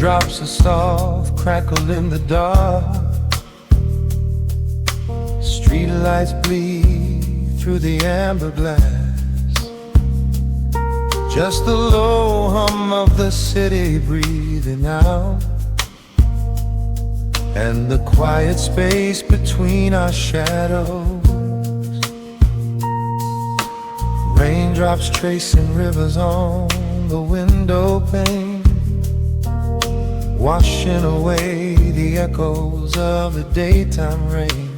Raindrops of soft crackle in the dark. Streetlights bleed through the amber glass. Just the low hum of the city breathing out, and the quiet space between our shadows. Raindrops tracing rivers on the window pane, washing away the echoes of the daytime rain.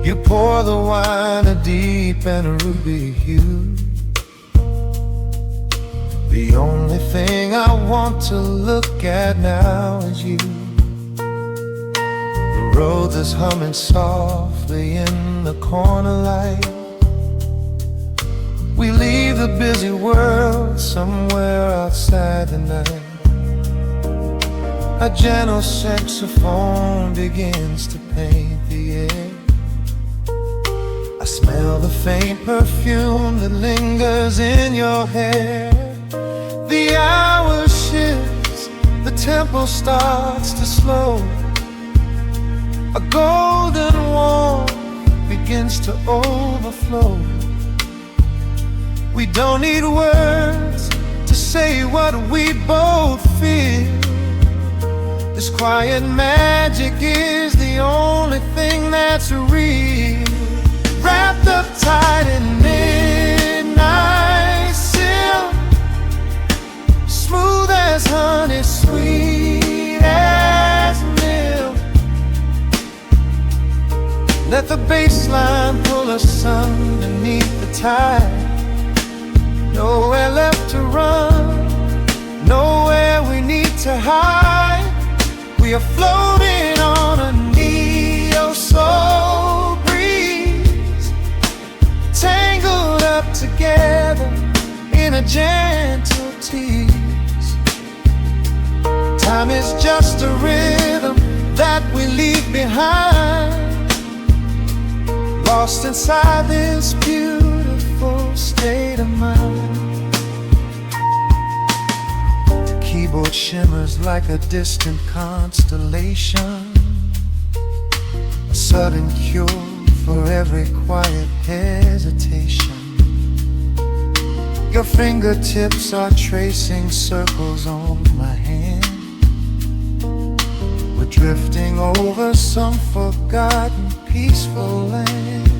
You pour the wine a deep and a ruby hue. The only thing I want to look at now is you. The road is humming softly in the corner light. We leave the busy world somewhere outside the night. A gentle saxophone begins to paint the air. I smell the faint perfume that lingers in your hair. The hour shifts, the tempo starts to slow. A golden warmth begins to overflow. We don't need words to say what we both feel. This quiet magic is the only thing that's real. Wrapped up tight in midnight silk, smooth as honey, sweet as milk. Let the bassline pull us underneath the tide. Nowhere left to run, nowhere we need to hide. We are floating on a neo-soul breeze, tangled up together in a gentle tease. Time is just a rhythm that we leave behind, lost inside this beautiful state of mind. The keyboard shimmers like a distant constellation, a sudden cure for every quiet hesitation. Your fingertips are tracing circles on my hand. We're drifting over some forgotten peaceful land.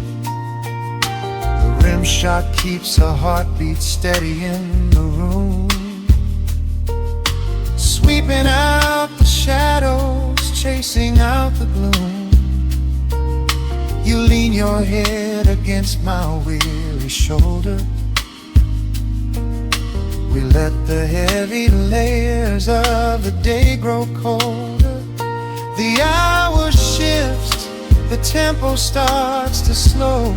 The rim shot keeps a heartbeat steady in the room, sweeping out the shadows, chasing out the gloom. You lean your head against my weary shoulder. We let the heavy layers of the day grow colder. The hour shifts, the tempo starts to slow.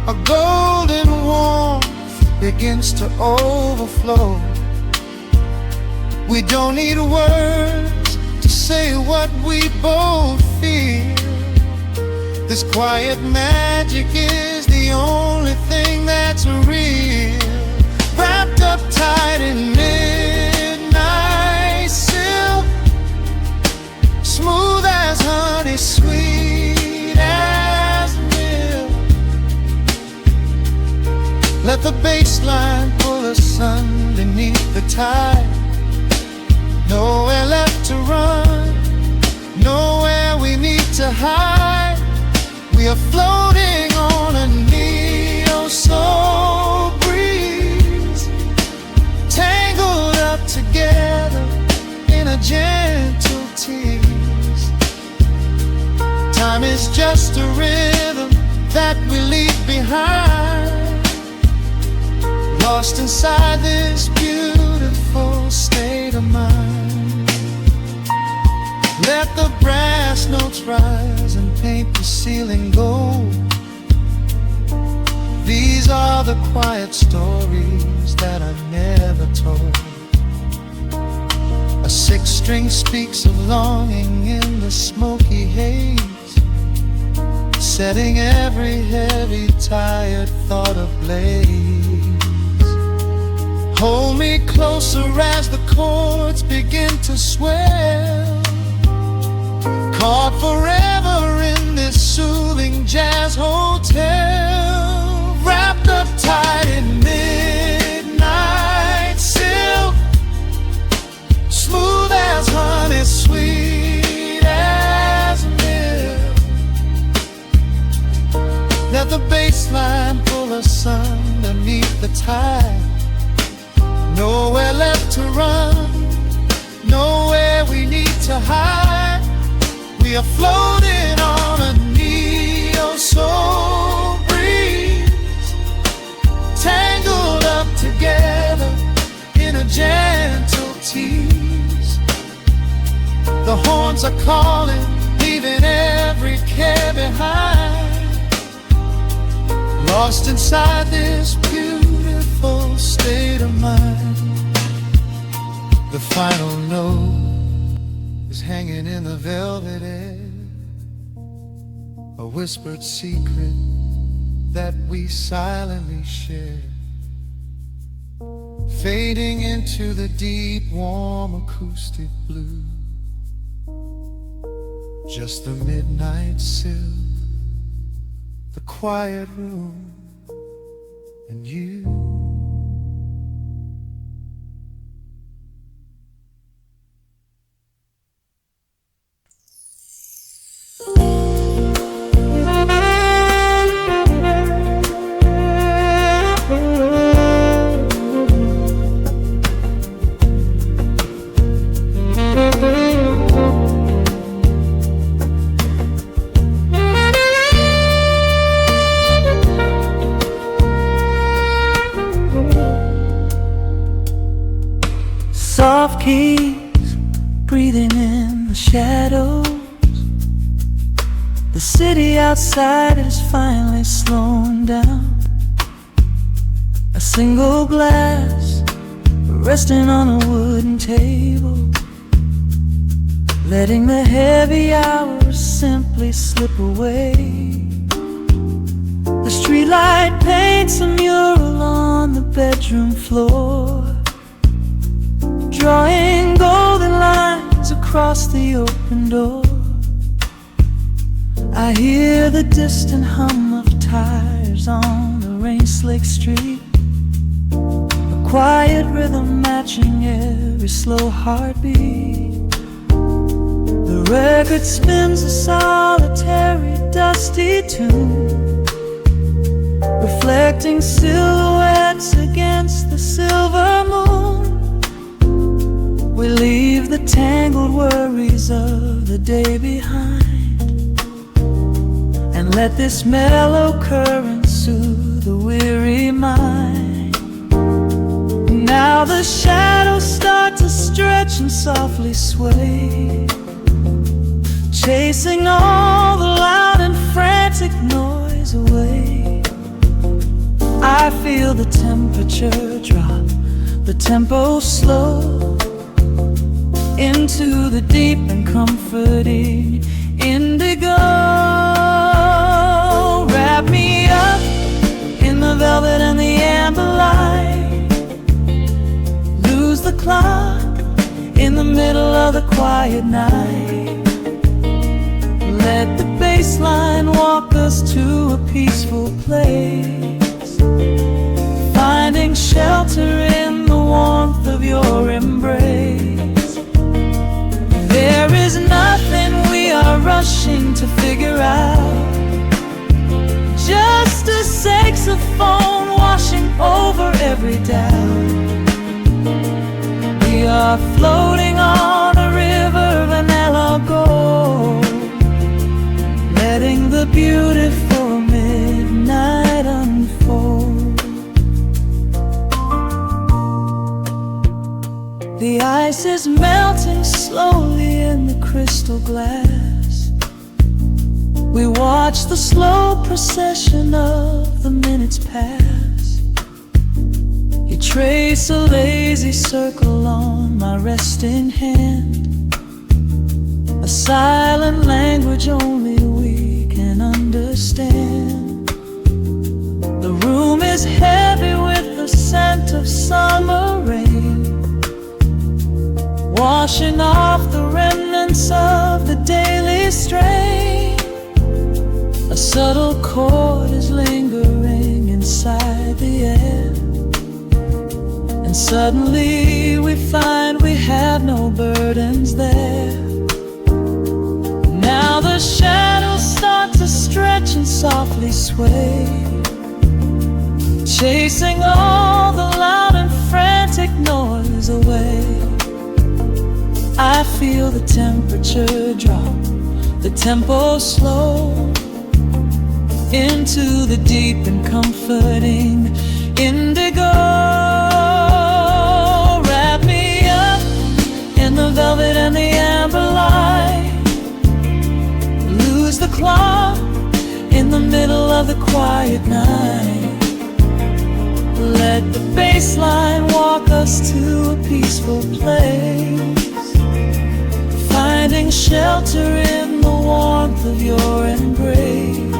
A golden warmth begins to overflow. We don't need words to say what we both feel. This quiet magic is the only thing that's real. Wrapped up tight in midnight silk, smooth as honey, sweet as milk. Let the bassline pull us underneath the tide. Nowhere left to run, nowhere we need to hide. We are floating on a neo-soul breeze, tangled up together in a gentle tease. Time is just a rhythm that we leave behind, lost inside this beautiful state of mind. Let the brass notes rise and paint the ceiling gold. These are the quiet stories that I never told. A sixth string speaks of longing in the smoky haze, setting every heavy, tired thought ablaze. Hold me closer as the chords begin to swell, caught forever in this soothing jazz hotel, wrapped up tight in midnight silk, smooth as honey, sweet as milk. Let the bass line pull us underneath the tide. Nowhere left to run, nowhere we need to hide. We are floating on a neo-soul breeze, tangled up together in a gentle tease. The horns are calling, leaving every care behind, lost inside this beautiful state of mind. The final note is hanging in the velvet air, a whispered secret that we silently share, fading into the deep, warm acoustic blue. Just the midnight silk, the quiet room, and you. Soft keys breathing in the shadows. The city outside is finally slowing down. A single glass resting on a wooden table, letting the heavy hours simply slip away. The streetlight paints a mural on the bedroom floor, drawing golden lines across the open door. I hear the distant hum of tires on the rain-slicked street, a quiet rhythm matching every slow heartbeat. The record spins a solitary, dusty tune, reflecting silhouettes against the silver moon. We leave the tangled worries of the day behind, and let this mellow current soothe the weary mind. Now the shadows start to stretch and softly sway, chasing all the loud and frantic noise away. I feel the temperature drop, the tempo slow, into the deep and comforting indigo. Wrap me up in the velvet and the amber light, lose the clock in the middle of the quiet night. Let the bass line walk us to a peaceful place, finding shelter in the warmth of your embrace. There is nothing we are rushing to figure out, just a saxophone washing over every doubt. We are floating on a river, vanilla gold, letting the beautiful midnight unfold. The ice is melting slowly in the crystal glass. We watch the slow procession of the minutes pass. You trace a lazy circle on my resting hand, a silent language only we can understand. The room is heavy with the scent of summer rain, washing off the remnants of the daily strain. A subtle chord is lingering inside the air, and suddenly we find we have no burdens there. Now the shadows start to stretch and softly sway, chasing all the loud and frantic noise away. I feel the temperature drop, the tempo slow, into the deep and comforting indigo. Wrap me up in the velvet and the amber light, lose the clock in the middle of the quiet night. Let the bass line walk us to a peaceful place, finding shelter in the warmth of your embrace.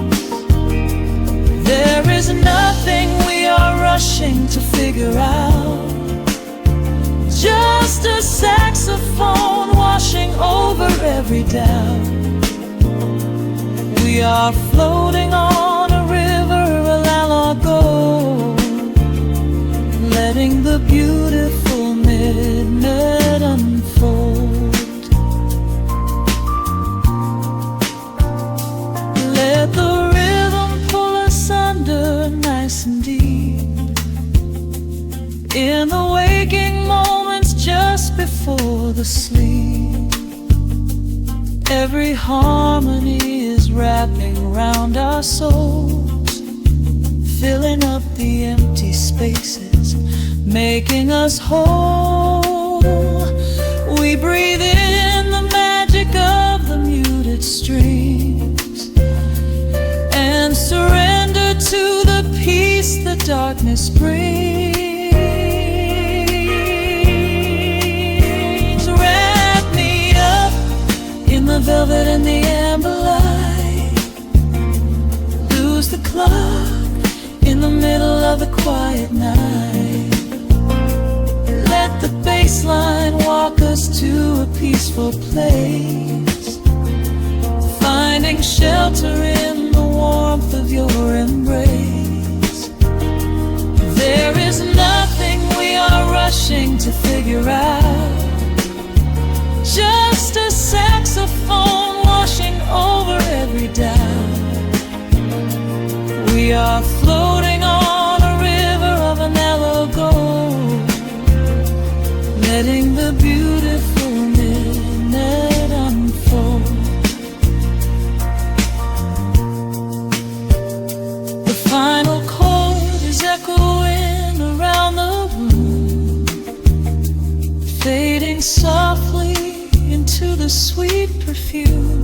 There is nothing we are rushing to figure out, just a saxophone washing over every doubt. We are floating on a river, a lago, letting the beautiful midnight unfold. Let the rhythm pull us under nice and deep, in the waking moments just before the sleep. Every harmony is wrapping around our souls, filling up the empty spaces, making us whole. We breathe in the magic of the muted strings and surrender to the peace the darkness brings. Wrap me up in the velvet and the amber light, lose the clock in the middle of the quiet night. Let the bass line walk us to a peaceful place, finding shelter in the warmth of your embrace. There is nothing we are rushing to figure out, just a saxophone washing over every doubt. We are floating on a river of an yellow gold, letting the beautiful midnight unfold. The final chord is echoing around the room, fading softly into the sweet perfume.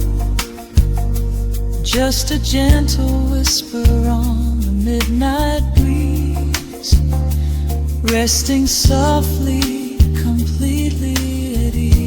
Just a gentle whisper on the midnight breeze, resting softly, completely at ease.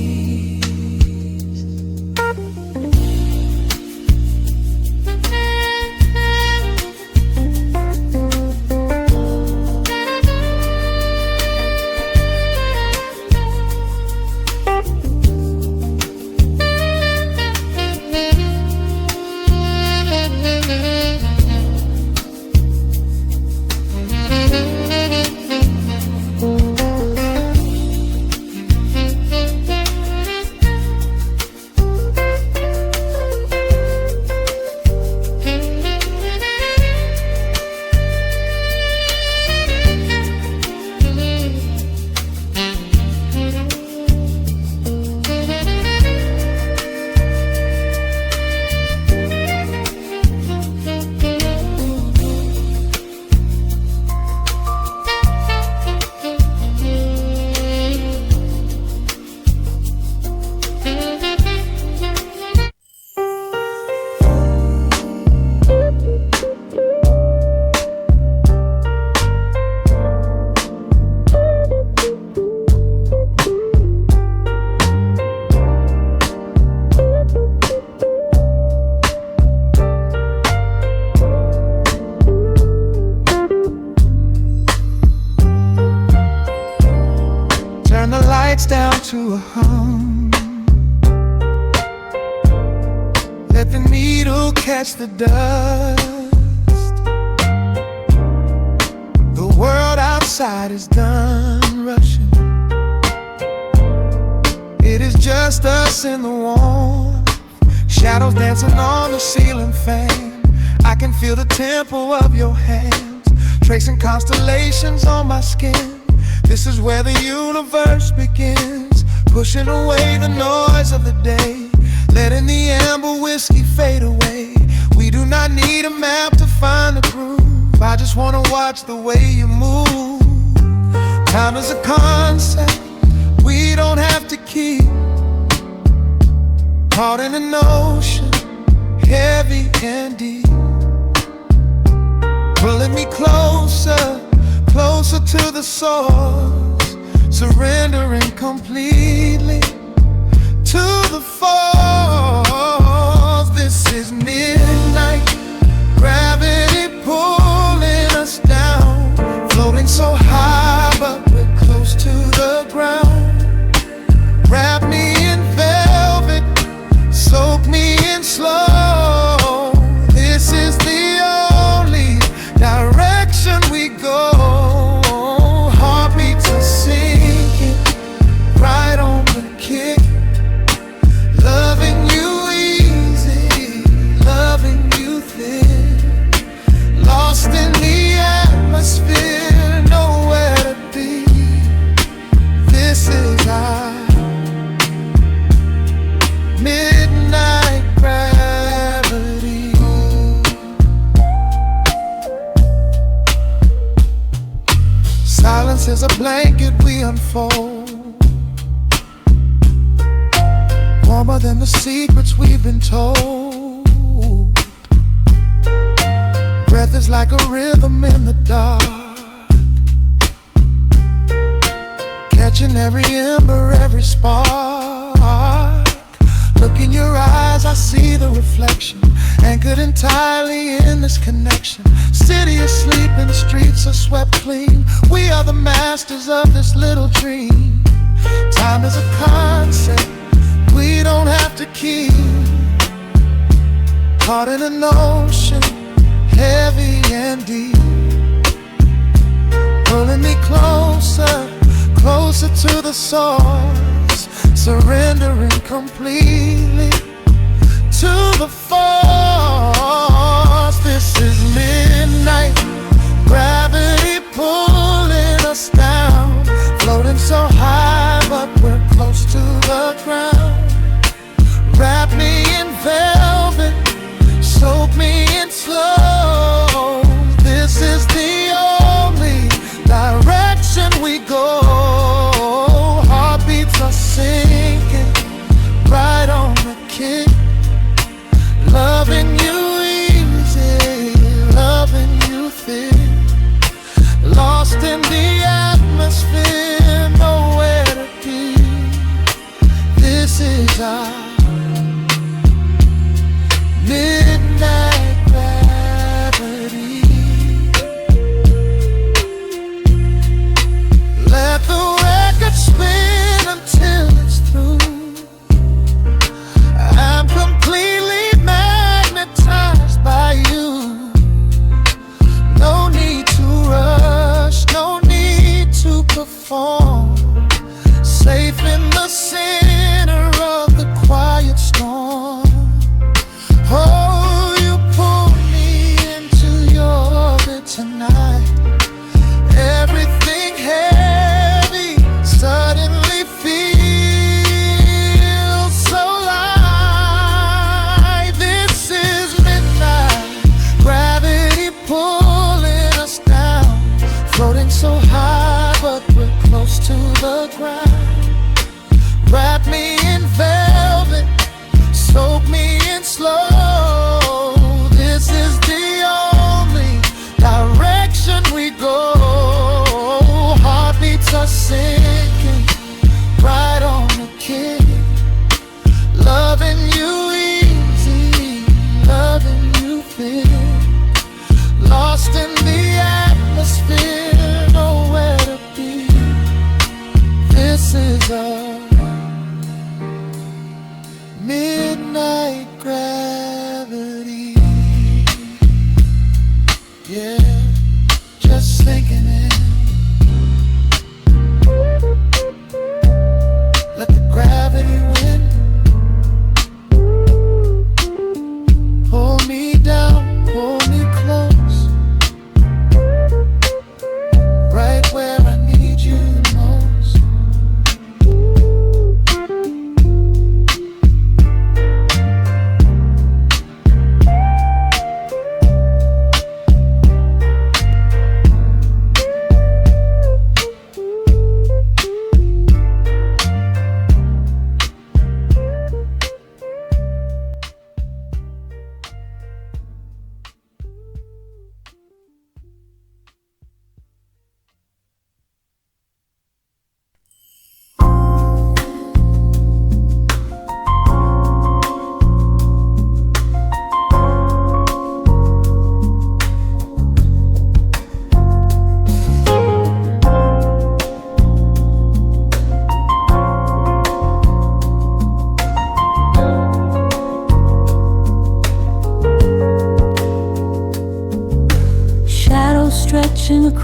gets down to a hum. Let the needle catch the dust. The world outside is done rushing. It is just us in the warmth. Shadows dancing on the ceiling fan. I can feel the tempo of your hands, tracing constellations on my skin. This is where the universe begins, pushing away the noise of the day, letting the amber whiskey fade away. We do not need a map to find the groove. I just wanna watch the way you move. Time is a concept we don't have to keep. Caught in an ocean, heavy and deep, pulling me closer, closer to the source, surrendering completely to the force. This is midnight, gravity pulling us down, floating so high but we're close to the ground. Wrap me in velvet, soak me in slow. This is the only direction we go. Heartbeats are sinking, right on the kick. Loving you easy, loving you thin. Lost in the atmosphere, nowhere to be. This is our midnight gravity. Silence is a blanket we unfold, warmer than the secrets we've been told. Breath is like a rhythm in the dark, catching every ember, every spark. Look in your eyes, I see the reflection, anchored entirely in this connection. City asleep and the streets are swept clean. We are the masters of this little dream. Time is a concept we don't have to keep. Caught in an ocean, heavy and deep, pulling me closer, closer to the source, surrendering completely to the force. This is midnight, gravity pulling us down, floating so high but we're close to the ground. Wrap me in velvet, soak me in slow. This is the only direction we go. Heartbeats are sinking, right on the kick. Loving you easy, loving you thin. Lost in the atmosphere, nowhere to be. This is our midnight gravity. Let the record spin until it's through. I'm completely magnetized.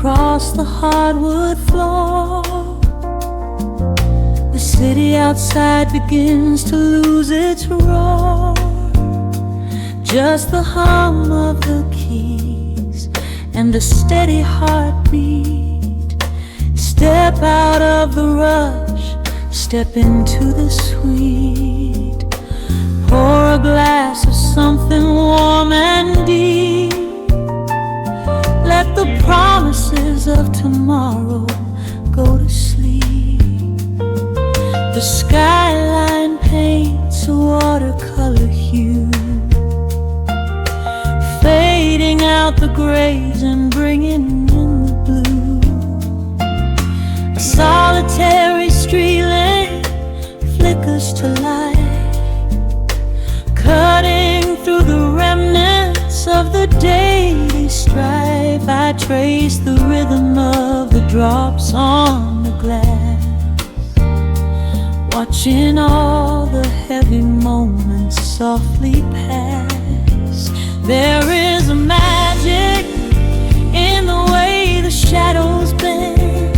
across the hardwood floor. The city outside begins to lose its roar. Just the hum of the keys and a steady heartbeat. Step out of the rush, step into the sweet. Pour a glass of something warm and deep. Let the promises of tomorrow go to sleep. The skyline paints a watercolor hue, fading out the grays and bringing in the blue. A solitary street lamp flickers to light, cutting through the remnants of the daily strife. I trace the rhythm of the drops on the glass, watching all the heavy moments softly pass. There is a magic in the way the shadows bend,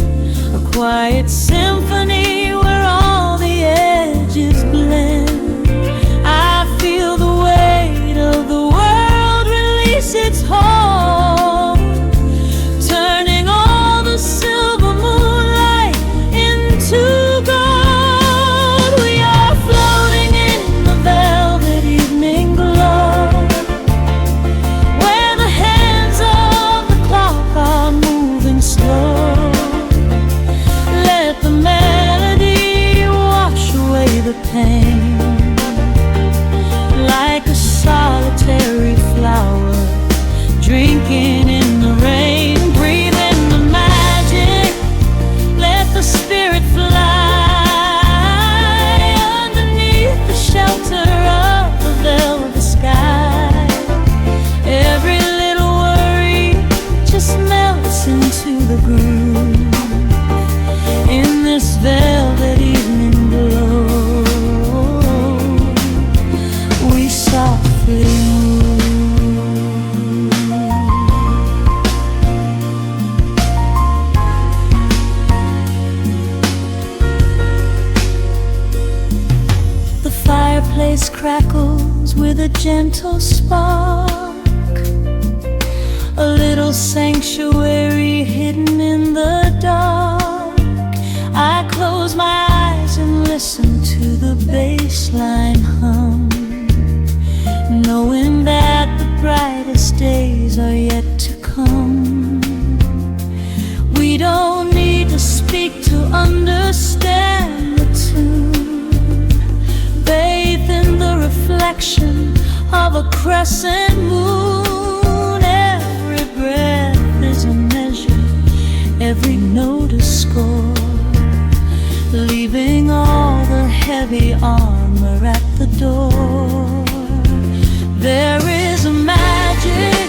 a quiet symphony where all the edges blend. I feel the weight of the world release its hold, turning all the silver moonlight into gold. We are floating in the velvet evening glow, where the hands of the clock are moving slow. Let the melody wash away the pain, like a solitary flower drinking in the rain. Breathe in the magic, let the spirit fly underneath the shelter of the velvet sky. Every little worry just melts into the groove in this velvet evening glow. We softly move. The fireplace crackles with a gentle spark, a little sanctuary hidden in the dark. I close my eyes and listen to the bassline hum, knowing that the brightest days are yet to come. We don't need to speak to understand the tune. Bathe in the reflection of a crescent moon. Every breath is a measure, every note a score, leaving all the heavy armor at the door. There is a magic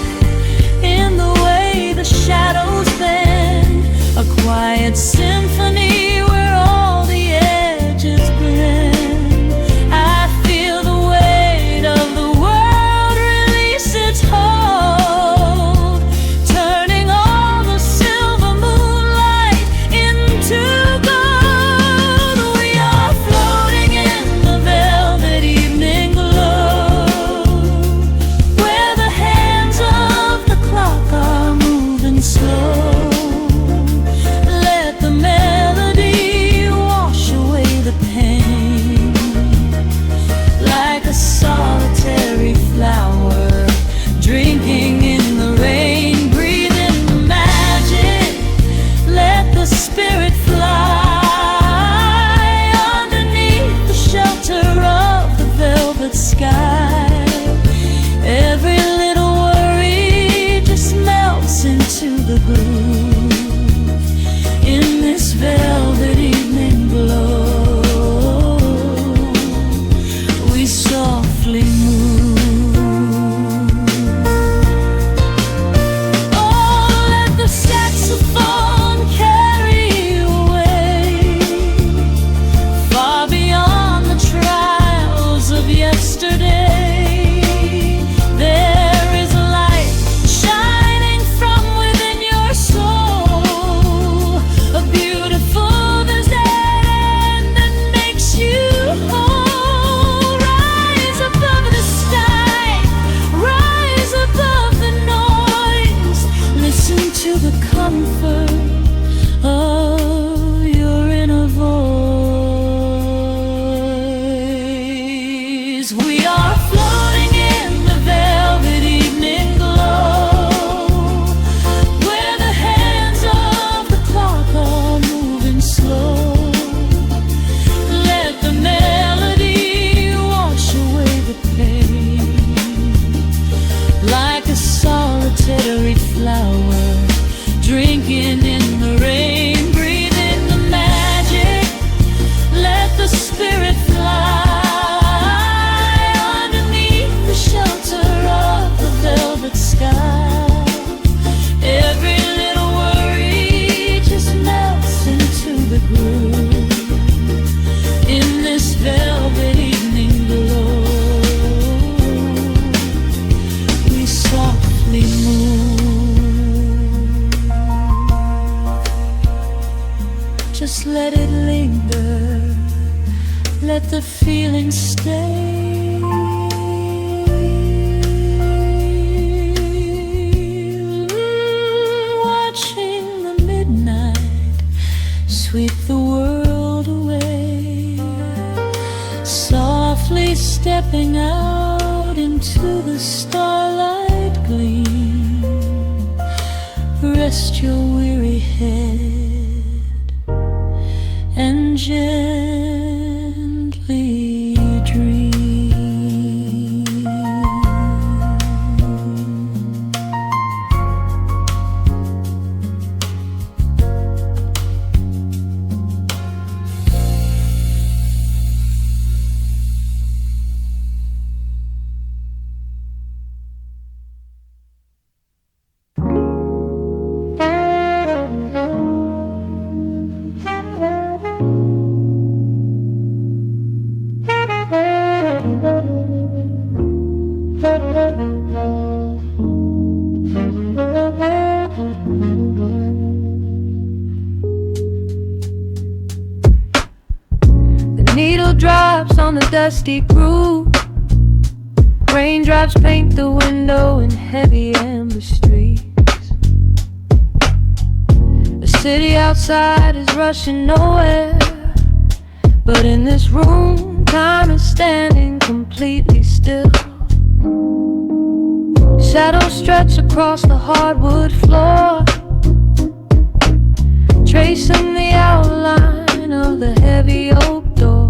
in the way the shadows bend, a quiet symphony where all the edges blend. I feel the weight of the world release its hold, turning all the silver moonlight into gold. We are floating in the velvet evening glow, are floating in the velvet evening glow, where the hands of the clock are moving slow. Let the melody wash away the pain, like a solitary flower drinking in the rain. Breathe in the magic, let the spirit fly underneath the shelter of the velvet sky. Every little worry just melts into the groove in this velvet evening glow. We softly move, just let it linger, let the feeling stay. Watching the midnight sweep the world away, softly stepping out into the starlight gleam. Rest your weary head and gently dream. The needle drops on the dusty groove, raindrops paint the window in heavy amber streaks. The city outside is rushing nowhere, but in this room, time is standing completely still. Shadows stretch across the hardwood floor, tracing the outline of the heavy oak door.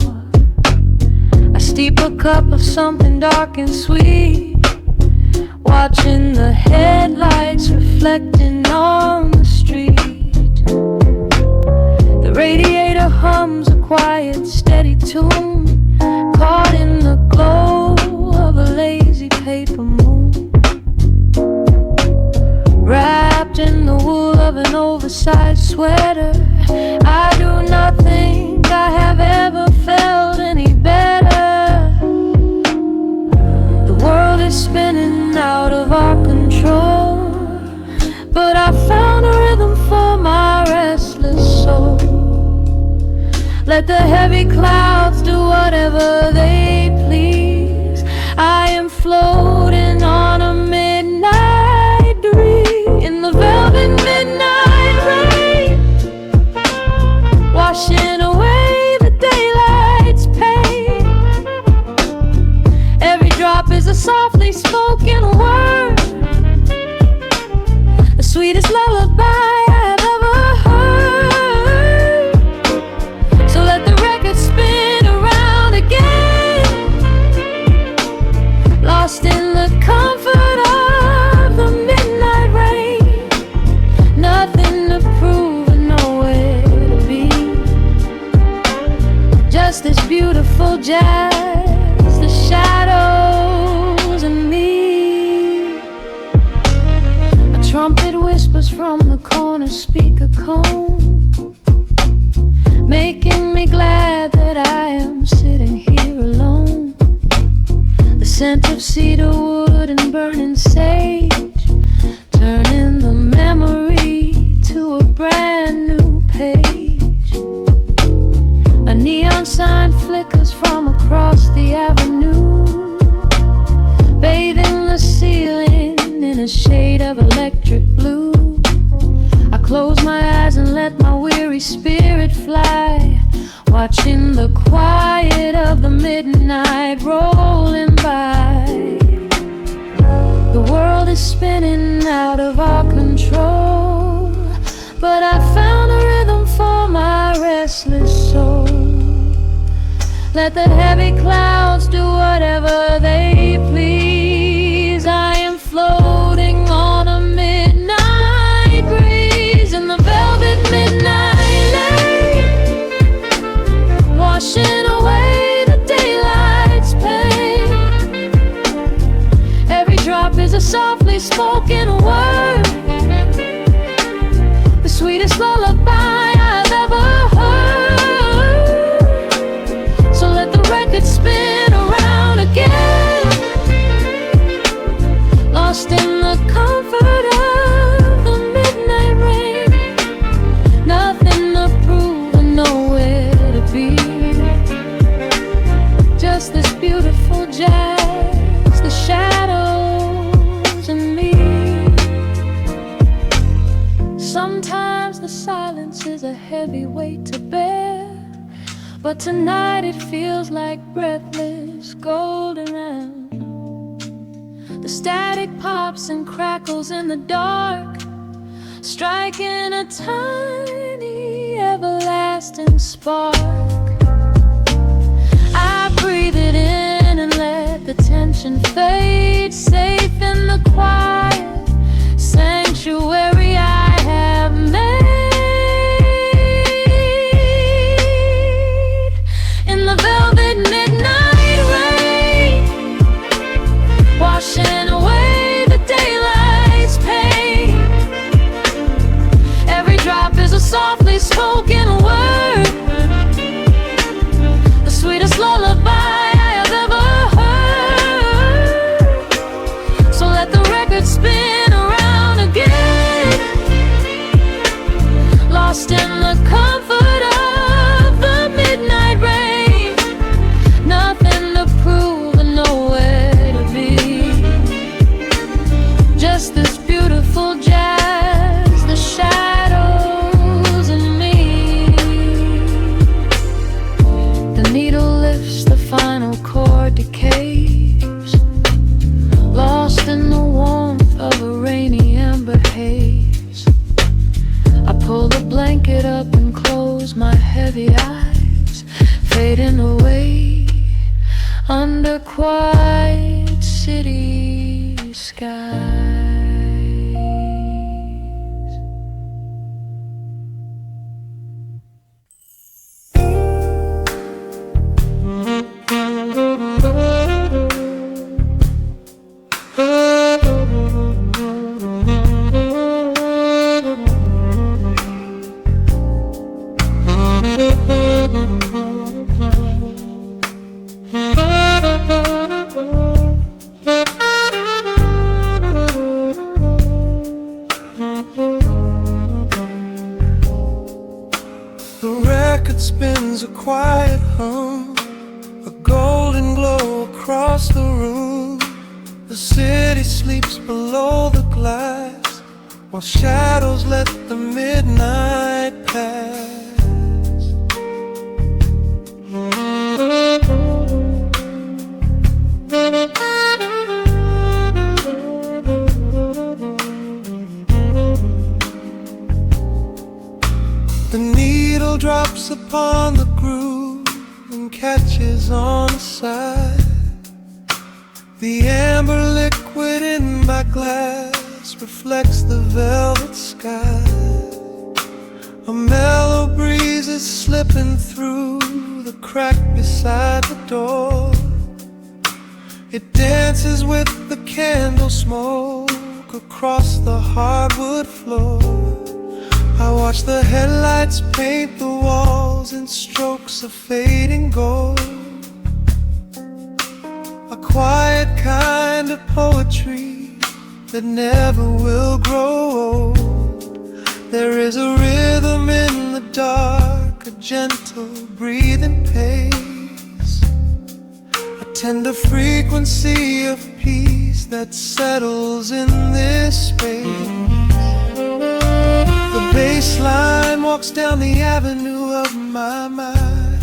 I steep a cup of something dark and sweet, watching the headlights reflecting on the street. The radiator hums a quiet, steady tune, caught in the glow of a lazy paper moon. Wrapped in the wool of an oversized sweater, I do not think I have ever felt any better. The world is spinning out of our control, but I found a rhythm for my restless soul. Let the heavy clouds do whatever they please. I am floating on a midnight dream in the velvet midnight rain, washing away the daylight's pain. Every drop is a softly spoken word, the sweetest lullaby I have ever heard. So let the record spin around again, lost in the comfort of the midnight rain. Nothing to prove and nowhere to be, just this beautiful jazz, the shadows and me. A trumpet whispers from the corner speaker cone, making me glad that I am sitting here alone. The scent of cedar wood and burning sage, turning the memory to a brand new page. A neon sign flickers from across the avenue, bathing the ceiling in a shade of electric blue. I close my eyes and let my weary spirit fly, watching the quiet of the midnight rolling by. The world is spinning out of our control, but I found a rhythm for my restless soul. Let the heavy clouds do whatever they please. I am floating on a midnight breeze in the velvet midnight lane, washing away the daylight's pain. Every drop is a softly spoken word, the sweetest lullaby I've ever heard. So let the record spin around again, lost in the comfort of the midnight rain. Nothing to prove and nowhere to be, just this beautiful jazz, the shadows and me. Sometimes the silence is a heavy weight to bear, but tonight it feels like breathless golden round. The static pops and crackles in the dark, striking a tiny everlasting spark. I breathe it in and let the tension fade, safe in the quiet sanctuary I have made. In the velvet midnight rain, washing away the daylight's pain. Every drop is a softly spoken word, the sweetest lullaby I have ever heard. So let the record spin around again, lost in the comfort of the midnight rain. Nothing to prove and nowhere to be, just this beautiful jazz, the shadows and me. The needle lifts, the final chord decays, lost in the warmth of a rainy amber haze. I pull the blanket up and close my heavy eyes, fading away under quiet city skies. The record spins a quiet hum, a golden glow across the room. The city sleeps below the glass, while shadows let the midnight pass. The needle drops upon the groove and catches on the side. The amber liquid in my glass reflects the velvet sky. A mellow breeze is slipping through the crack beside the door. It dances with the candle smoke across the hardwood floor. I watch the headlights paint the walls in strokes of fading gold. A quiet kind of poetry that never will grow old. There is a rhythm in the dark, a gentle breathing pace, a tender frequency of peace that settles in this space. The bass line walks down the avenue of my mind,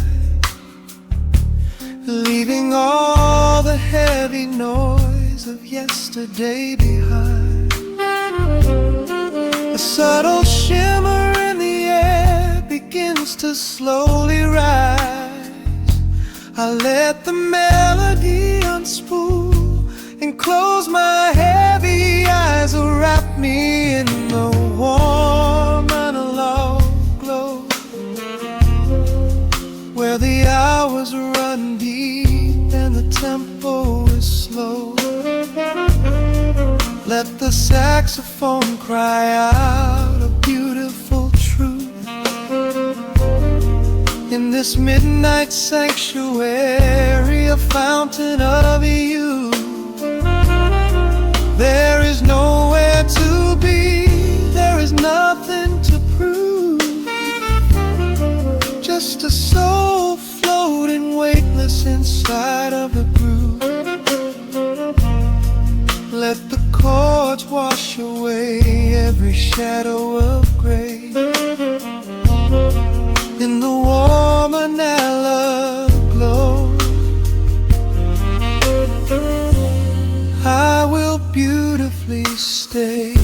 leaving all the heavy noise of yesterday behind. A subtle shimmer in the air begins to slowly rise. I let the melody unspool and close my heavy eyes, will wrap me in the warm analog glow, where the hours run deep and the tempo is slow. Let the saxophone cry out a beautiful truth. In this midnight sanctuary, a fountain of youth. There is nowhere to be, there is nothing to prove. Just a soul floating weightless inside of the groove. Let the chords wash away every shadow of gray. In the warm analog glow, I will beautifully stay.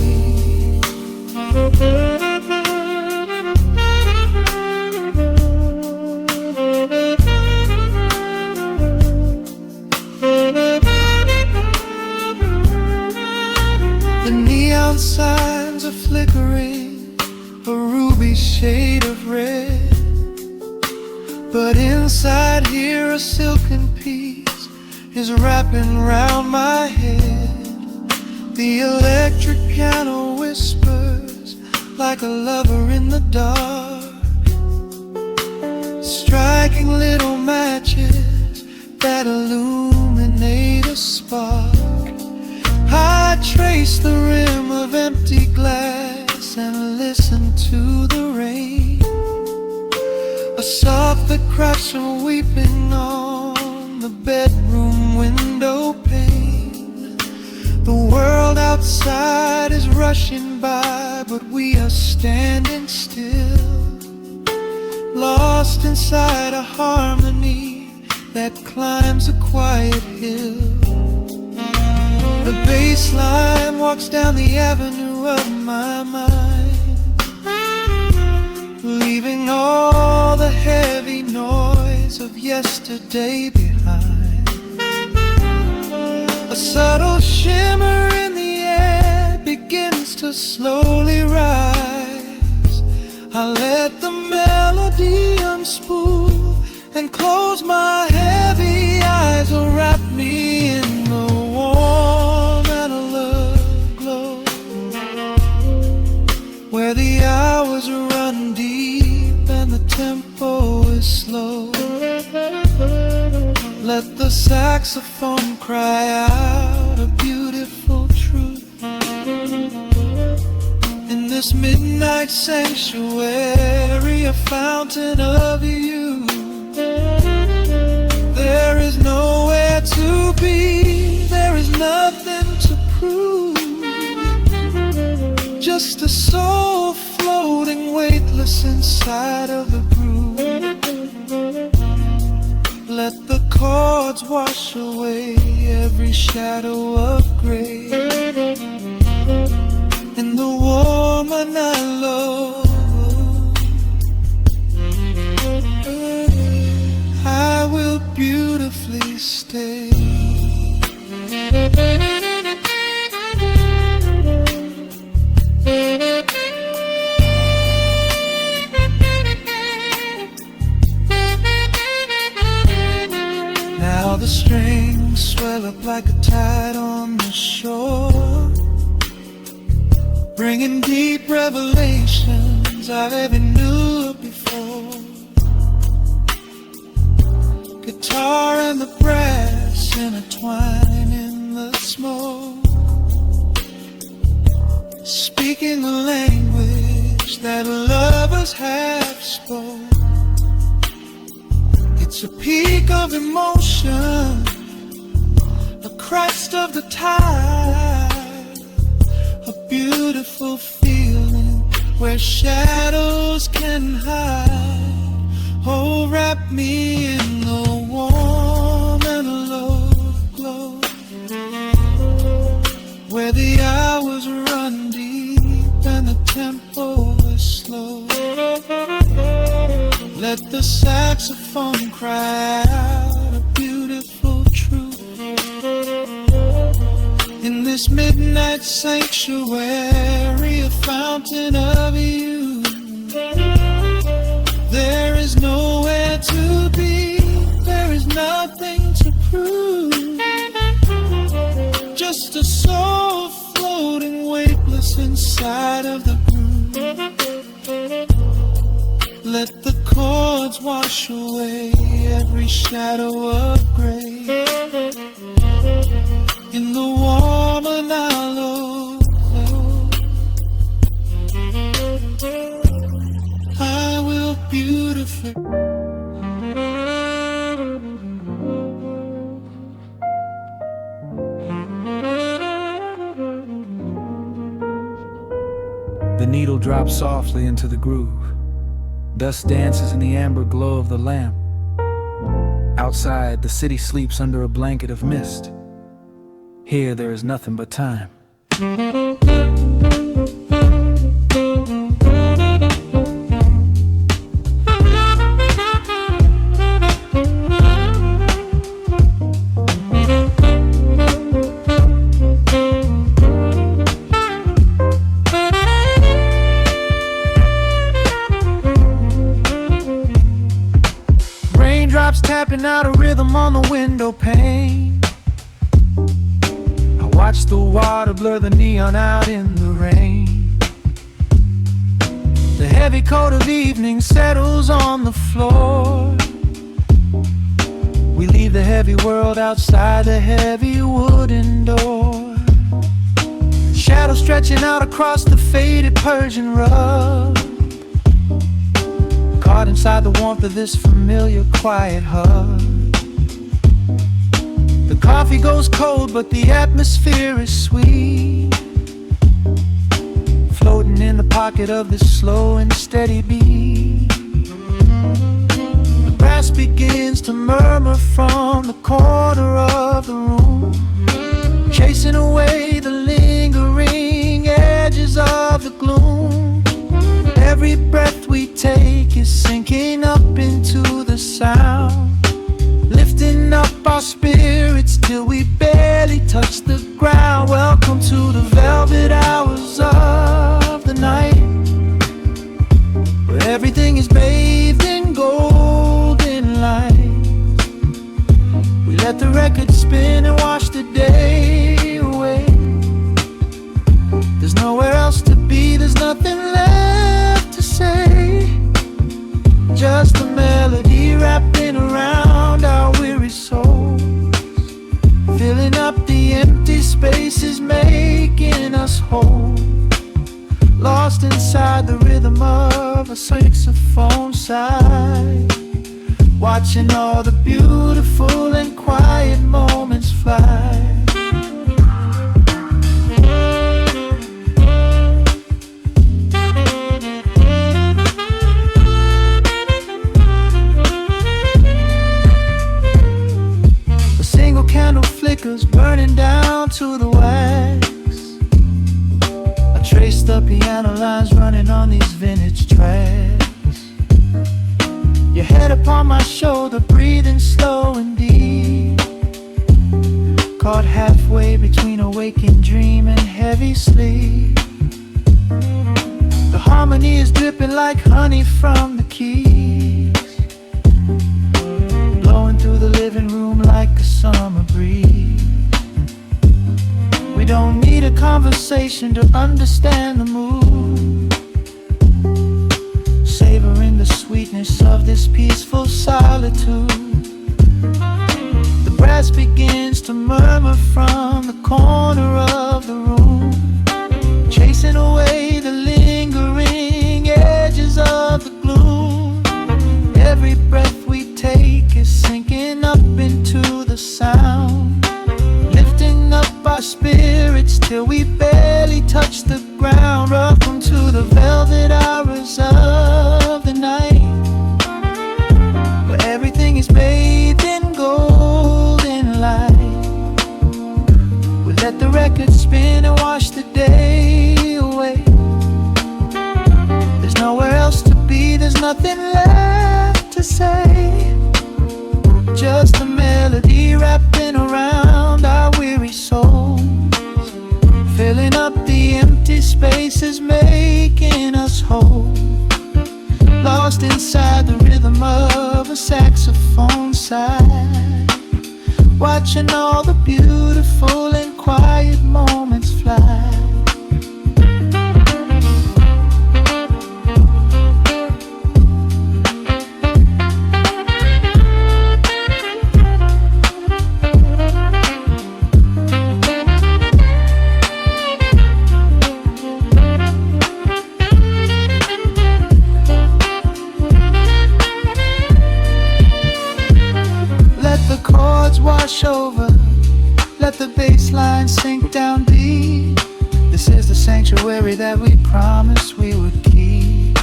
The neon signs are flickering, a ruby shade of red. But inside here a silken peace is wrapping round my head. The electric piano whispers like a lover in the dark, striking little matches that illuminate a spark. I trace the rim of empty glass and listen to the rain, a sob that cracks from weeping on the bedroom window pane. The world outside is rushing by, but we are standing still, lost inside a harmony that climbs a quiet hill. The bass line walks down the avenue of my mind, leaving all the heavy noise of yesterday behind. A subtle shimmer in the air begins to slowly rise. I let the melody unspool and close my heavy eyes, will wrap me in the warm analog glow, where the hours run deep and the tempo is slow. Let the saxophone cry out a beautiful truth. In this midnight sanctuary, a fountain of youth. There is nowhere to be, there is nothing to prove. Just a soul floating weightless inside of the groove. Let the chords wash away every shadow of gray. In the warm analog, I will beautifully stay. Now the strings swell up like a tide on the shore, bringing deep revelations I've ever knew before. Guitar and the brass intertwine in the smoke, speaking a language that lovers have spoke. It's a peak of emotion, a crest of the tide, a beautiful feeling where shadows can hide. Oh, wrap me in the warm where the hours run deep and the tempo is slow. Let the saxophone cry out a beautiful truth. In this midnight sanctuary, a fountain of youth. There is nowhere to be, there is nothing to prove. Just a soul floating weightless inside of the groove. Let the chords wash away every shadow of gray. In the warm and hollow glow, I will beautify. The needle drops softly into the groove. Dust dances in the amber glow of the lamp. Outside, the city sleeps under a blanket of mist. Here, there is nothing but time. Raindrops tapping out a rhythm on the window pane. Watch the water blur the neon out in the rain. The heavy coat of evening settles on the floor. We leave the heavy world outside the heavy wooden door. Shadows stretching out across the faded Persian rug. Caught inside the warmth of this familiar quiet hug. The coffee goes cold, but the atmosphere is sweet. Floating in the pocket of this slow and steady beat. The brass begins to murmur from the corner of the room, chasing away the lingering edges of the gloom. Every breath we take is sinking up into the sound, lifting up our spirits till we barely touch the ground. Welcome to the velvet hours of the night, where everything is bathed in golden light. We let the record spin and wash the day away. There's nowhere else to be, there's nothing left to say. Just a melody wrapping around our weary souls, filling up the empty spaces, making us whole. Lost inside the rhythm of a saxophone sigh, watching all the beautiful and quiet moments fly. Burning down to the wax. I trace the piano lines running on these vintage tracks. Your head upon my shoulder, breathing slow and deep, caught halfway between a waking dream and heavy sleep. The harmony is dripping like honey from the keys, blowing through the living room like a summer breeze. We don't need a conversation to understand the mood, savoring the sweetness of this peaceful solitude. The brass begins to murmur from the corner of the room, chasing away the lingering edges of the gloom. Every breath we take is sinking up into the sound, lifting up our spirits till we barely touch the ground. Welcome to the velvet hours of the night, where everything is bathed in golden light. We let the record spin and nothing left to say. Just a melody wrapping around our weary souls, filling up the empty spaces, making us whole. Lost inside the rhythm of a saxophone sigh, watching all the beautiful and quiet moments fly. Wash over, let the bass line sink down deep. This is the sanctuary that we promised we would keep.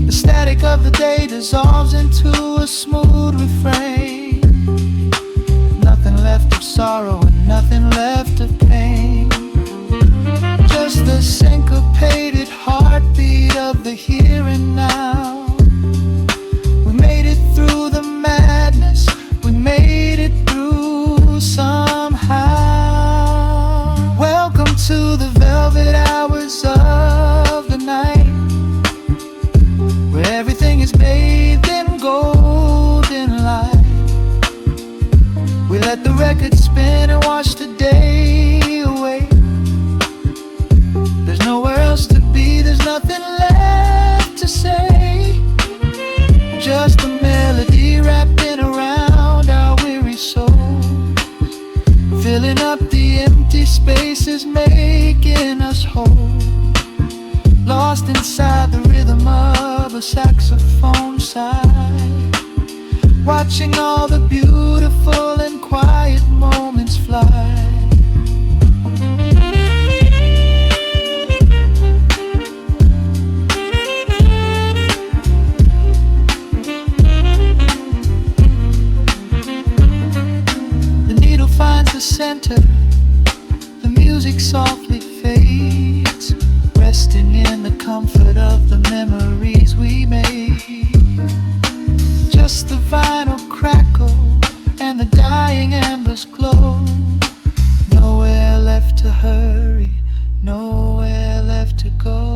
The static of the day dissolves into a smooth refrain. Nothing left of sorrow and nothing left of pain. Just the syncopated heartbeat of the here and now. We made it through the madness, we made it through somehow. Welcome to the velvet hours of the night, where everything is bathed in golden light. We let the record spin and watch the day away. There's nowhere else to be, there's nothing left to say. Just a melody wrapping around our weary souls, filling up the empty spaces, making us whole. Lost inside the rhythm of a saxophone sigh, watching all the beautiful and quiet moments fly. Finds the center, the music softly fades, resting in the comfort of the memories we made. Just the vinyl crackle and the dying embers glow. Nowhere left to hurry, nowhere left to go.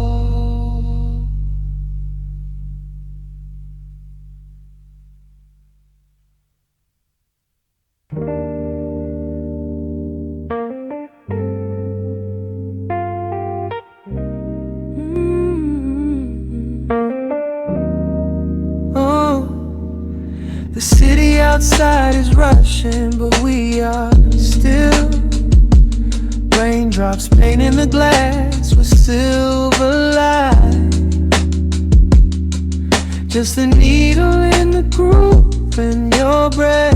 The city outside is rushing, but we are still. Raindrops painting the glass with silver light. Just a needle in the groove in your breath.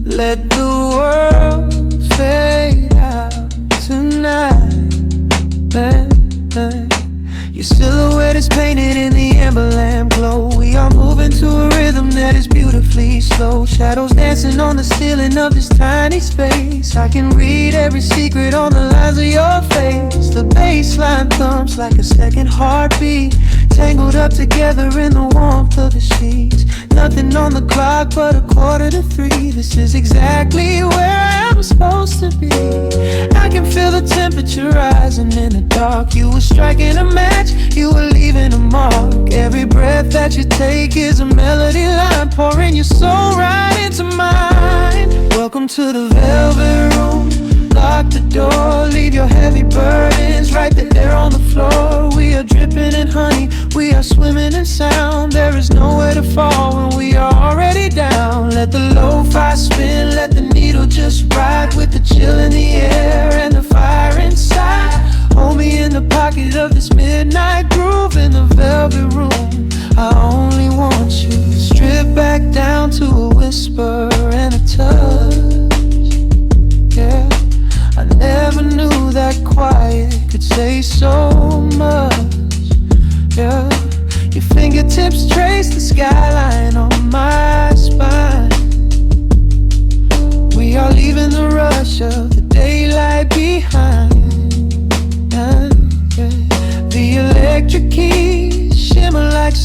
Let the world fade out tonight. Your silhouette is painted in the amber lamp glow. We are moving to a rhythm that is beautifully slow. Shadows dancing on the ceiling of this tiny space. I can read every secret on the lines of your face. The bass line thumps like a second heartbeat, tangled up together in the warmth of the sheets. Nothing on the clock but 2:45. This is exactly where I'm supposed to be. I can feel the temperature rising in the dark. You were striking a match, you were leaving a mark. Every breath that you take is a melody line, pouring your soul right into mine. Welcome to the velvet room. Lock the door, leave your heavy burdens right there on the floor. We are dripping in honey, we are swimming in sound. There is nowhere to fall when we are already down. Let the lo-fi spin, let the needle just ride, with the chill in the air and the fire inside. Hold me in the pocket of this midnight groove in the velvet room. I only want you, stripped back down to a whisper and a touch. Yeah, I never knew that quiet could say so much. Yeah, your fingertips trace the skyline on my spine. We are leaving the rush of the daylight behind. The electric key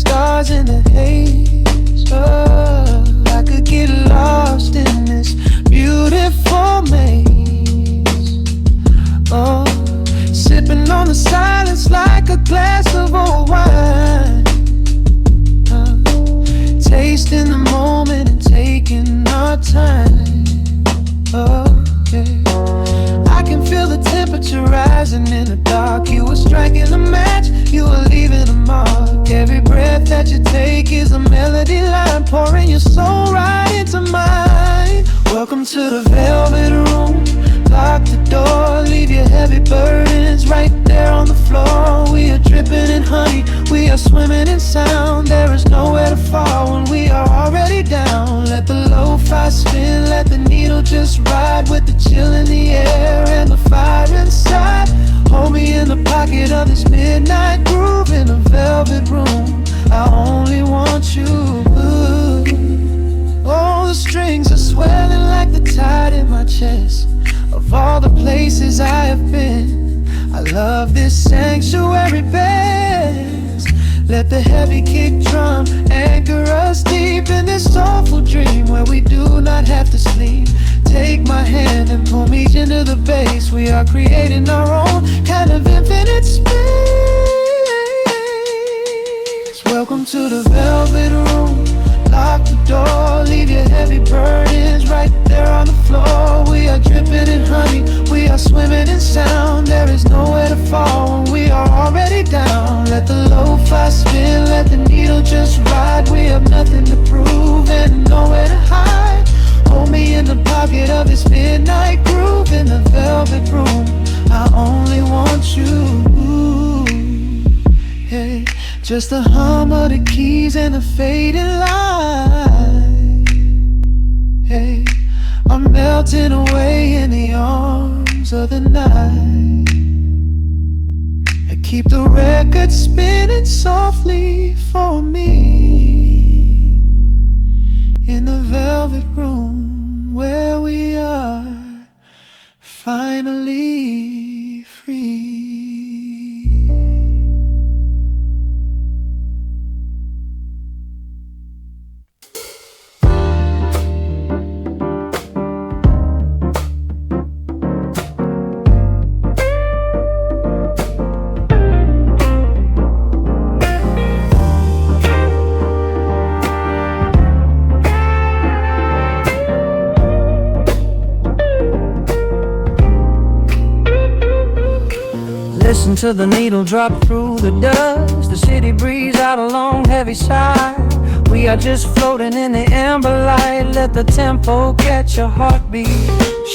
stars in the haze. Oh, I could get lost in this beautiful maze. Oh, sipping on the silence like a glass of old wine. Tasting the moment and taking our time. Oh, yeah. I can feel the temperature rising in the dark. You were striking a match, you were leaving a mark. Every breath that you take is a melody line, pouring your soul right into mine. Welcome to the velvet room. Lock the door, leave your heavy burdens right there on the floor. We are dripping in honey, we are swimming in sound. There is nowhere to fall when we are already down. Let the lo-fi spin, let the needle just ride, with the chill in the air and the fire inside. Hold me in the pocket of this midnight groove in a velvet room. I only want you. Oh, the strings are swelling like the tide in my chest. Of all the places I have been, I love this sanctuary best. Let the heavy kick drum anchor us deep in this soulful dream where we do not have to sleep. Take my hand and pull me into the bass. We are creating our own kind of infinite space. Welcome to the velvet room. Lock the door, leave your heavy burdens right there on the floor. We are dripping in honey, we are swimming in sound. There is nowhere to fall when we are already down. Let the lo-fi spin, let the needle just ride. We have nothing to prove and nowhere to hide. Hold me in the pocket of this midnight groove in the velvet room. I only want you. Hey, just the hum of the keys and the fading light. Hey, I'm melting away in the arms of the night. I keep the record spinning softly for me in the velvet room where we are finally free. Listen to the needle drop through the dust. The city breeze out a long heavy sigh. We are just floating in the amber light. Let the tempo catch your heartbeat.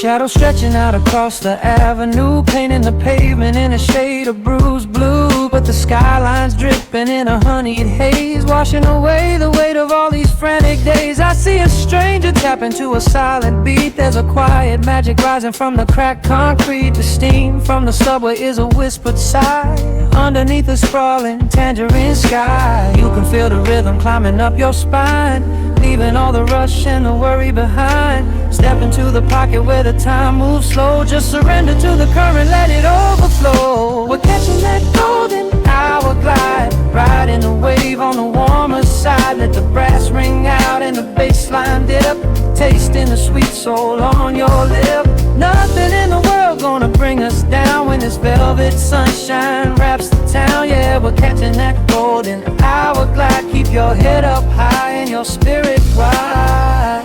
Shadows stretching out across the avenue, painting the pavement in a shade of bruised blue. But the skyline's dripping in a honeyed haze, washing away the weight of all these frantic days. I see a stranger tap into a silent beat. There's a quiet magic rising from the cracked concrete. The steam from the subway is a whispered sigh underneath the sprawling tangerine sky. You can feel the rhythm climbing up your spine, leaving all the rush and the worry behind. Step into the pocket where the time moves slow. Just surrender to the current, let it overflow. We're catching that golden hour glide, riding the wave on the warmer side. Let the brass ring out and the bass line dip, tasting the sweet soul on your lip. Nothing in the world gonna bring us down when this velvet sunshine wraps the town. Yeah, we're catching that golden hour glide. Keep your head up high and your spirit wide.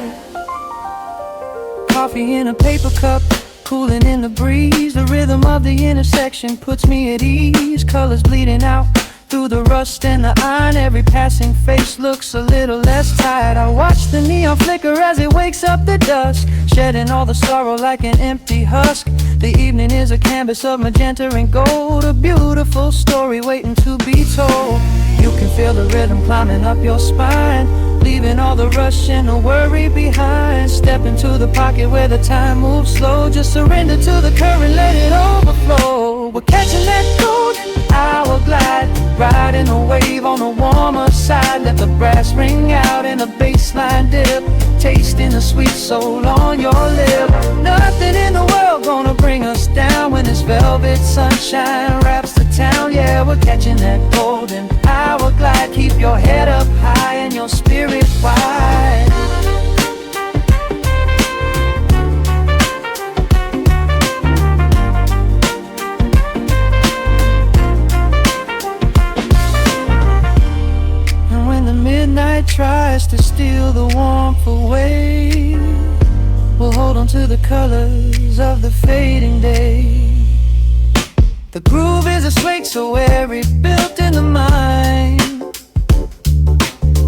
Coffee in a paper cup, cooling in the breeze. The rhythm of the intersection puts me at ease. Colors bleeding out through the rust and the iron. Every passing face looks a little less tired. I watch the neon flicker as it wakes up the dusk, shedding all the sorrow like an empty husk. The evening is a canvas of magenta and gold, a beautiful story waiting to be told. You can feel the rhythm climbing up your spine, leaving all the rush and the worry behind. Step into the pocket where the time moves slow. Just surrender to the current, let it overflow. We're catching that golden hour glide, riding a wave on the warmer side. Let the brass ring out and the bass line dip, tasting the sweet soul on your lip. Nothing in the world gonna bring us down when this velvet sunshine wraps the town. Yeah, we're catching that golden hour glide. Keep your head up high and your spirit wide. And when the midnight tries to steal the warmth away, we'll hold on to the colors of the fading day. The groove is a swing so airy, built in the mind,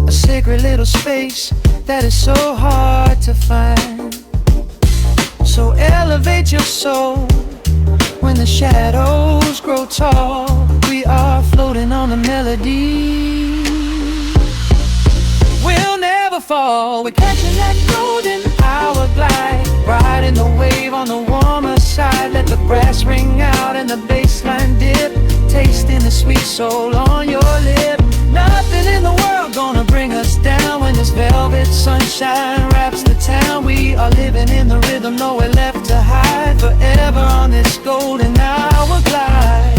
a sacred little space that is so hard to find. So elevate your soul when the shadows grow tall. We are floating on the melody. We'll never fall, we're catching that golden hour glide, riding the wave on the warmer side. Let the brass ring out and the bass line dip, tasting the sweet soul on your lip. Nothing in the world gonna bring us down when this velvet sunshine wraps the town. We are living in the rhythm, nowhere left to hide, forever on this golden hour glide.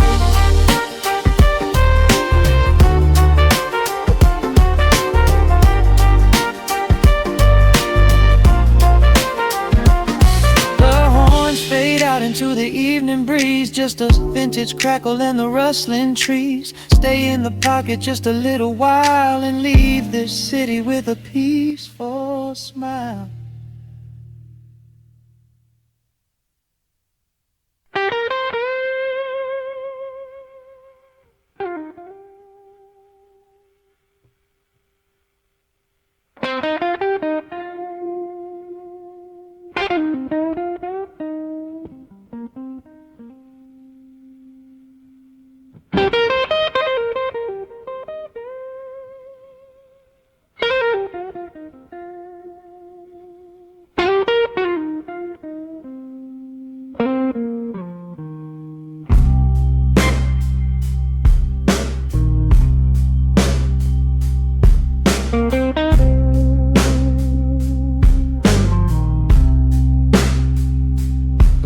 Fade out into the evening breeze, just a vintage crackle and the rustling trees. Stay in the pocket just a little while and leave this city with a peaceful smile.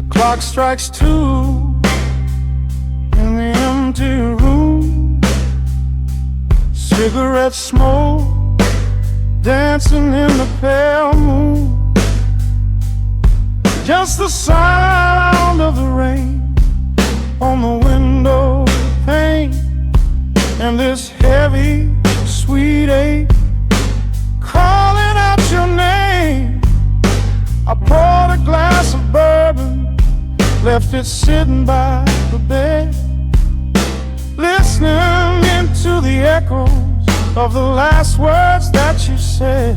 Clock strikes 2 in the empty room. Cigarette smoke dancing in the pale moon. Just the sound of the rain on the window pane, and this heavy, sweet ache calling out your name. I poured a glass of bourbon, left it sitting by the bed, listening into the echoes of the last words that you said.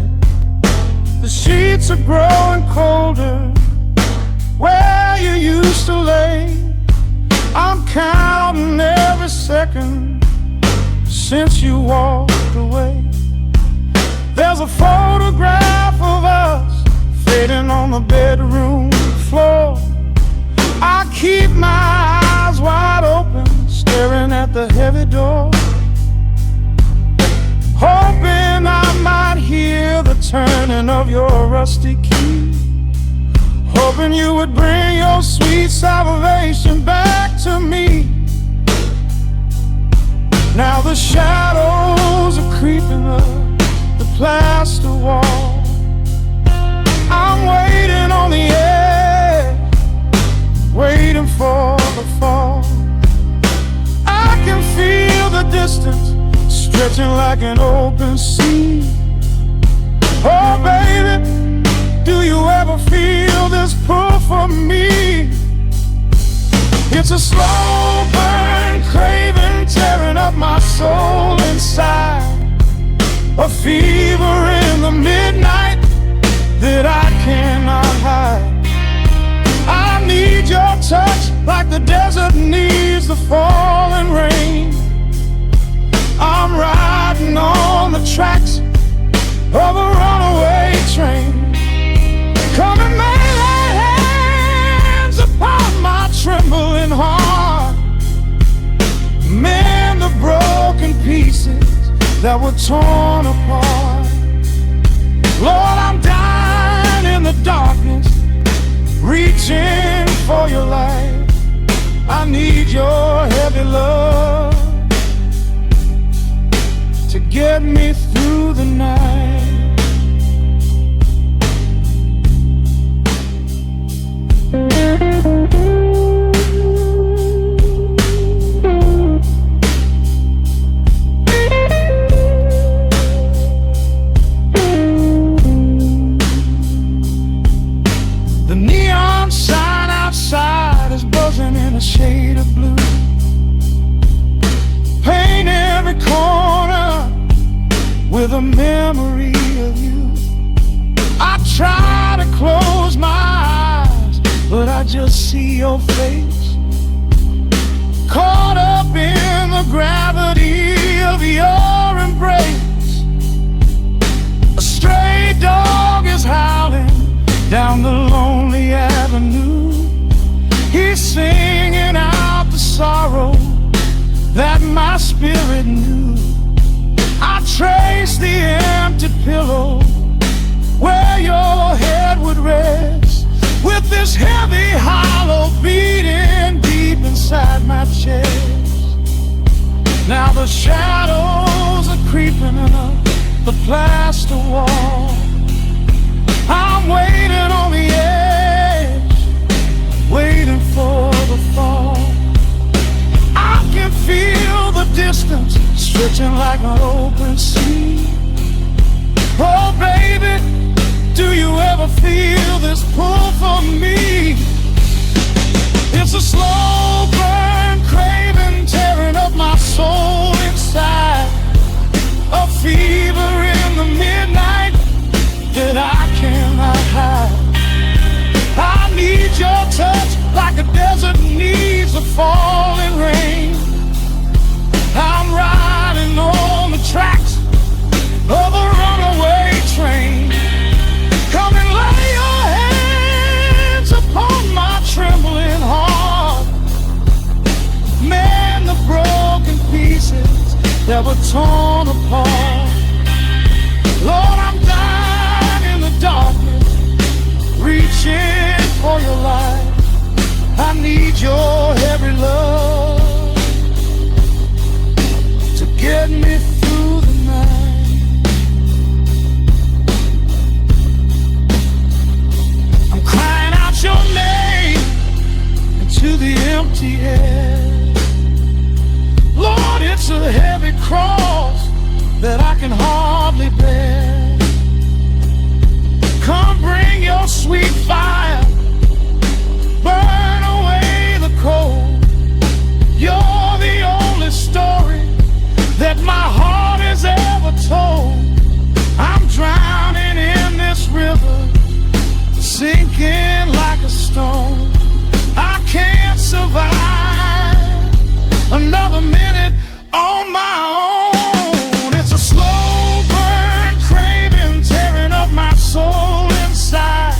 The sheets are growing colder where you used to lay. I'm counting every second since you walked away. There's a photograph of us fading on the bedroom floor. I keep my eyes wide open, staring at the heavy door, hoping I might hear the turning of your rusty key, hoping you would bring your sweet salvation back to me. Now the shadows are creeping up the plaster wall. I'm waiting on the edge, waiting for the fall. I can feel the distance stretching like an open sea. Oh baby, do you ever feel this pull for me? It's a slow burn craving tearing up my soul inside, a fever in the midnight that I cannot hide. I need your touch like the desert needs the falling rain. I'm riding on the tracks of a runaway train. Come and lay hands upon my trembling heart, mend the broken pieces that were torn apart. Lord, I'm dying in the darkness, reaching for your light. I need your heavy love to get me through the night. The neon sign outside is buzzing in a shade of blue. Paint every corner with a memory of you. I try to close my eyes, but I just see your face, caught up in the gravity of your embrace. A stray dog is howling down the lonely avenue. He's singing out the sorrow that my spirit knew. I trace the empty pillow where your head would rest, with this heavy hollow beating deep inside my chest. Now the shadows are creeping up the plaster wall. I'm waiting on the edge, waiting for the fall. I can feel the distance stretching like an open sea. Oh baby, do you ever feel this pull for me? It's a slow burn, craving, tearing up my soul inside. A fever in the midnight that I cannot hide. I need your touch like a desert needs a falling rain. I'm riding on the tracks of a runaway train. Come and lay your hands upon my trembling heart. Man, the broken pieces that were torn apart. Lord, I'm dying in the darkness, reaching for your light. I need your heavy love to get me through the night. I'm crying out your name into the empty air. Lord, it's a heavy cross that I can hardly bear. Come bring your sweet fire, burn away the cold. You're the only story that my heart has ever told. I'm drowning in this river, sinking like a stone. I can't survive another minute on my own. It's a slow burn, craving, tearing up my soul inside.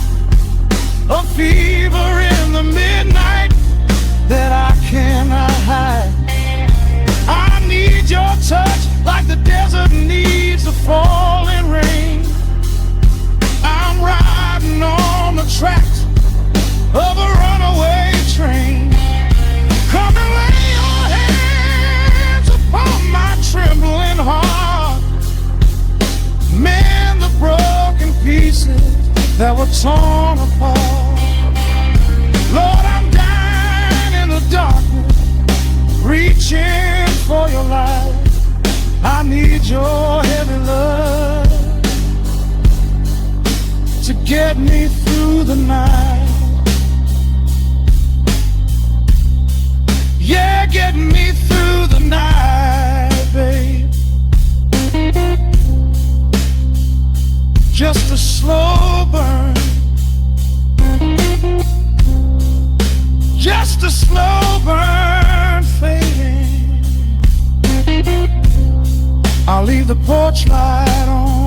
A fever in the midnight that I cannot hide. I need your touch like the desert needs a falling rain. I'm riding on the tracks of a runaway train. Come and lay your hands upon my trembling heart. Mend the broken pieces that were torn apart. Lord, I'm dying in the darkness, reaching for your light. I need your heavy love to get me through the night. Yeah, get me through the night, babe. Just a slow burn, just a slow burn fading. I'll leave the porch light on.